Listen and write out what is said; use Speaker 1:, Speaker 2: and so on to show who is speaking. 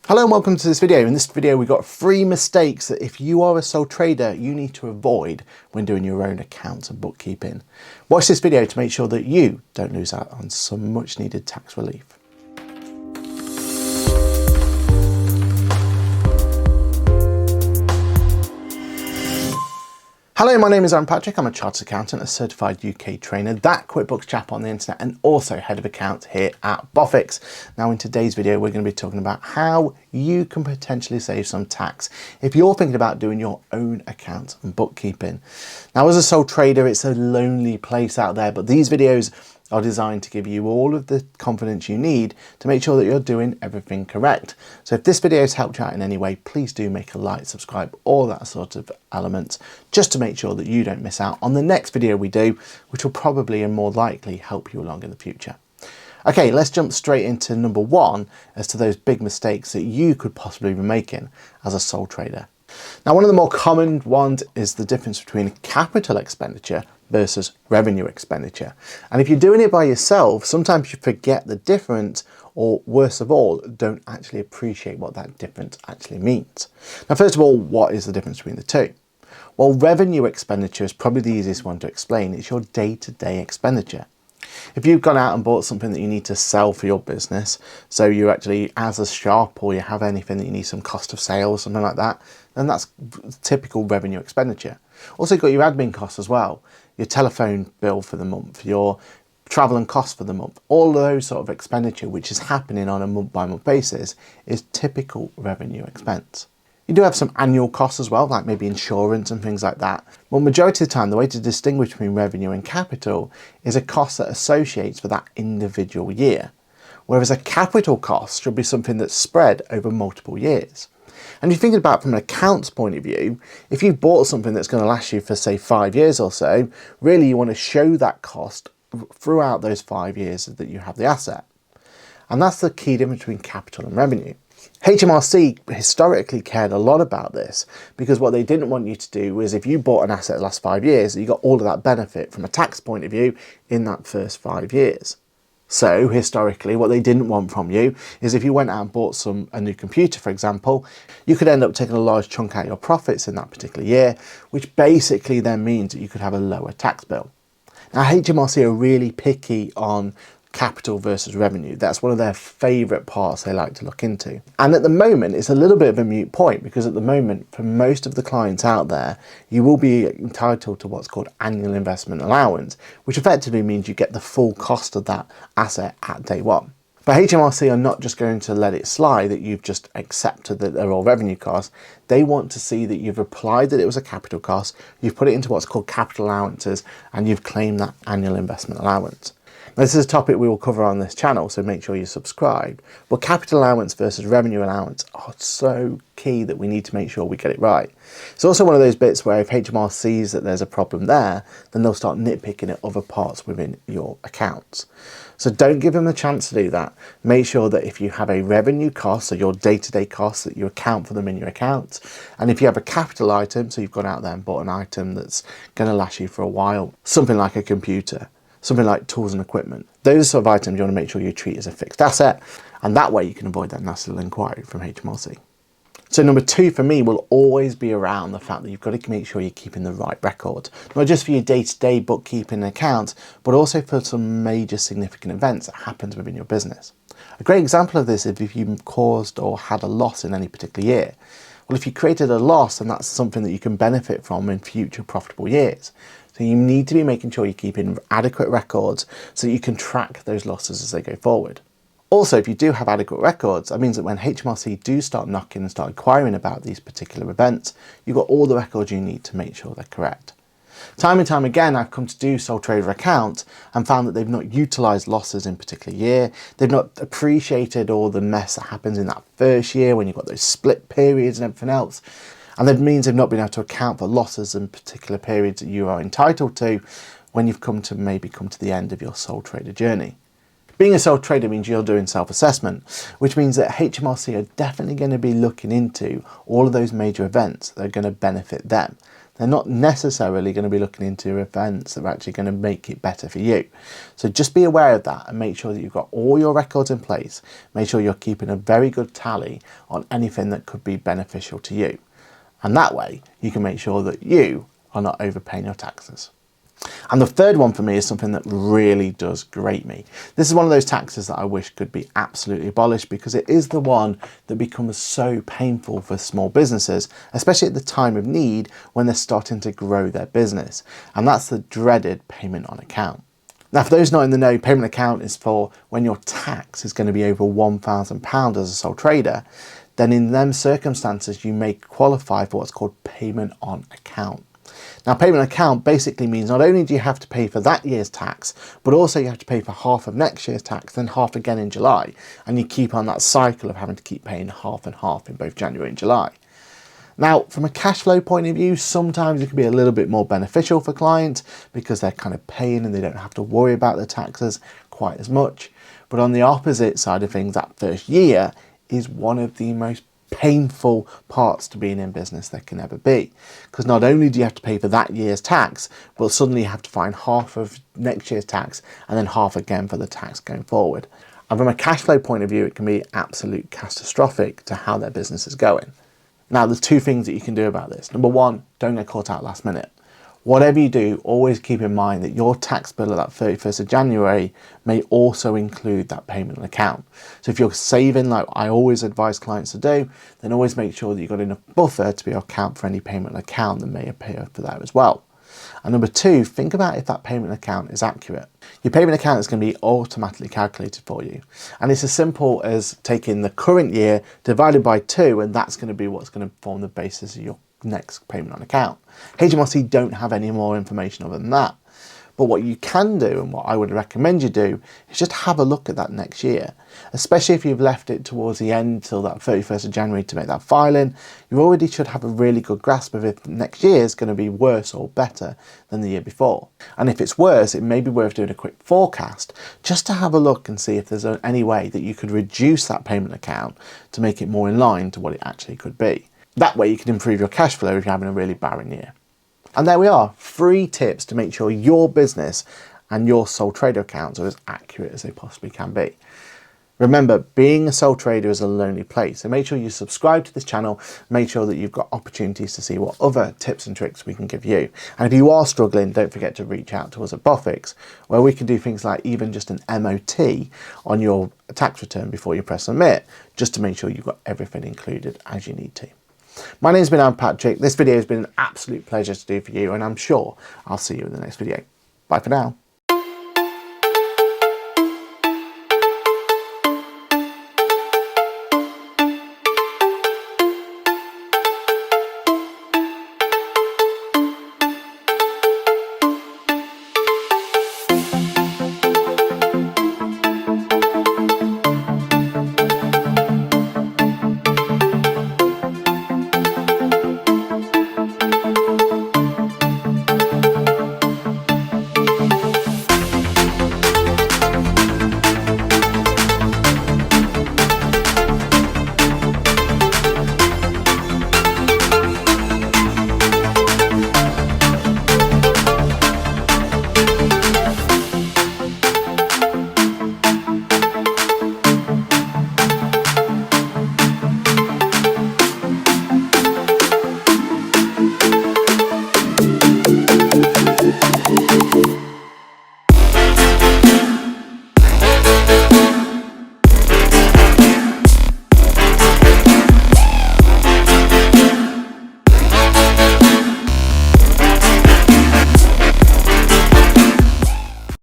Speaker 1: Hello and welcome to this video. In this video we've got 3 mistakes that if you are a sole trader you need to avoid when doing your own accounts and bookkeeping. Watch this video to make sure that you don't lose out on some much needed tax relief. Hello, my name is Patrick. I'm a chartered accountant, a certified UK trainer, that QuickBooks Chap on the internet, and also head of accounts here at Boffix. Now in today's video, we're going to be talking about how you can potentially save some tax if you're thinking about doing your own accounts and bookkeeping. Now as a sole trader, it's a lonely place out there, but these videos are designed to give you all of the confidence you need to make sure that you're doing everything correct. So if this video has helped you out in any way, please do make a like, subscribe, all that sort of elements, just to make sure that you don't miss out on the next video we do, which will probably and more likely help you along in the future. Okay, let's jump straight into number 1 as to those big mistakes that you could possibly be making as a sole trader. Now, one of the more common ones is the difference between capital expenditure versus revenue expenditure. And if you're doing it by yourself, sometimes you forget the difference, or worst of all, don't actually appreciate what that difference actually means. Now, first of all, what is the difference between the two? Well, revenue expenditure is probably the easiest one to explain. It's your day-to-day expenditure. If you've gone out and bought something that you need to sell for your business, so you actually, as a shop, or you have anything that you need some cost of sale or something like that, then that's typical revenue expenditure. Also, you've got your admin costs as well, your telephone bill for the month, your travel and costs for the month, all of those sort of expenditure which is happening on a month-by-month basis is typical revenue expense. You do have some annual costs as well, like maybe insurance and things like that. But majority of the time, the way to distinguish between revenue and capital is a cost that associates with that individual year. Whereas a capital cost should be something that's spread over multiple years. And if you think about it from an accounts point of view, if you've bought something that's going to last you for say 5 years or so, really you want to show that cost throughout those 5 years that you have the asset. And that's the key difference between capital and revenue. HMRC historically cared a lot about this because what they didn't want you to do was, if you bought an asset the last 5 years, you got all of that benefit from a tax point of view in that first 5 years. So historically, what they didn't want from you is if you went out and bought a new computer, for example, you could end up taking a large chunk out of your profits in that particular year, which basically then means that you could have a lower tax bill. Now, HMRC are really picky on capital versus revenue. That's one of their favourite parts they like to look into. And at the moment, it's a little bit of a moot point because at the moment, for most of the clients out there, you will be entitled to what's called annual investment allowance, which effectively means you get the full cost of that asset at day one. But HMRC are not just going to let it slide that you've just accepted that they're all revenue costs. They want to see that you've applied that it was a capital cost, you've put it into what's called capital allowances, and you've claimed that annual investment allowance. Now, this is a topic we will cover on this channel, so make sure you subscribe. But capital allowance versus revenue allowance are so key that we need to make sure we get it right. It's also one of those bits where if HMRC sees that there's a problem there, then they'll start nitpicking at other parts within your accounts. So don't give them a chance to do that. Make sure that if you have a revenue cost, so your day-to-day costs, that you account for them in your accounts. And if you have a capital item, so you've gone out there and bought an item that's going to last you for a while, something like a computer, something like tools and equipment. Those sort of items you want to make sure you treat as a fixed asset, and that way you can avoid that nasty little inquiry from HMRC. So number 2 for me will always be around the fact that you've got to make sure you're keeping the right record, not just for your day-to-day bookkeeping accounts, but also for some major significant events that happens within your business. A great example of this is if you've caused or had a loss in any particular year. Well, if you created a loss, then that's something that you can benefit from in future profitable years. So you need to be making sure you're keeping adequate records so that you can track those losses as they go forward. Also, if you do have adequate records, that means that when HMRC do start knocking and start inquiring about these particular events, you've got all the records you need to make sure they're correct. Time and time again, I've come to do sole trader accounts and found that they've not utilised losses in a particular year. They've not appreciated all the mess that happens in that first year when you've got those split periods and everything else. And that means they've not been able to account for losses in particular periods that you are entitled to when you've come to the end of your sole trader journey. Being a sole trader means you're doing self-assessment, which means that HMRC are definitely going to be looking into all of those major events that are going to benefit them. They're not necessarily going to be looking into events that are actually going to make it better for you. So just be aware of that and make sure that you've got all your records in place. Make sure you're keeping a very good tally on anything that could be beneficial to you. And that way you can make sure that you are not overpaying your taxes. And the third one for me is something that really does grate me. This is one of those taxes that I wish could be absolutely abolished, because it is the one that becomes so painful for small businesses, especially at the time of need when they're starting to grow their business. And that's the dreaded payment on account. Now, for those not in the know, payment account is for when your tax is going to be over £1,000 as a sole trader. Then in them circumstances, you may qualify for what's called payment on account. Now, payment account basically means not only do you have to pay for that year's tax, but also you have to pay for half of next year's tax, then half again in July. And you keep on that cycle of having to keep paying half and half in both January and July. Now, from a cash flow point of view, sometimes it can be a little bit more beneficial for clients because they're kind of paying and they don't have to worry about the taxes quite as much. But on the opposite side of things, that first year is one of the most painful parts to being in business there can ever be, because not only do you have to pay for that year's tax, but suddenly you have to find half of next year's tax and then half again for the tax going forward. And from a cash flow point of view, it can be absolute catastrophic to how their business is going. Now, there's two things that you can do about this. Number one, don't get caught out last minute. Whatever you do, always keep in mind that your tax bill at that 31st of January may also include that payment account. So if you're saving, like I always advise clients to do, then always make sure that you've got enough buffer to be able to account for any payment account that may appear for that as well. And number two, think about if that payment account is accurate. Your payment account is going to be automatically calculated for you. And it's as simple as taking the current year divided by 2, and that's going to be what's going to form the basis of your next payment on account. HMRC don't have any more information other than that. But what you can do, and what I would recommend you do, is just have a look at that next year. Especially if you've left it towards the end till that 31st of January to make that filing, you already should have a really good grasp of if next year is going to be worse or better than the year before. And if it's worse, it may be worth doing a quick forecast just to have a look and see if there's any way that you could reduce that payment account to make it more in line to what it actually could be. That way you can improve your cash flow if you're having a really barren year. And there we are, 3 tips to make sure your business and your sole trader accounts are as accurate as they possibly can be. Remember, being a sole trader is a lonely place, so make sure you subscribe to this channel, make sure that you've got opportunities to see what other tips and tricks we can give you. And if you are struggling, don't forget to reach out to us at Boffix, where we can do things like even just an MOT on your tax return before you press submit, just to make sure you've got everything included as you need to. My name's been Patrick. This video has been an absolute pleasure to do for you, and I'm sure I'll see you in the next video. Bye for now.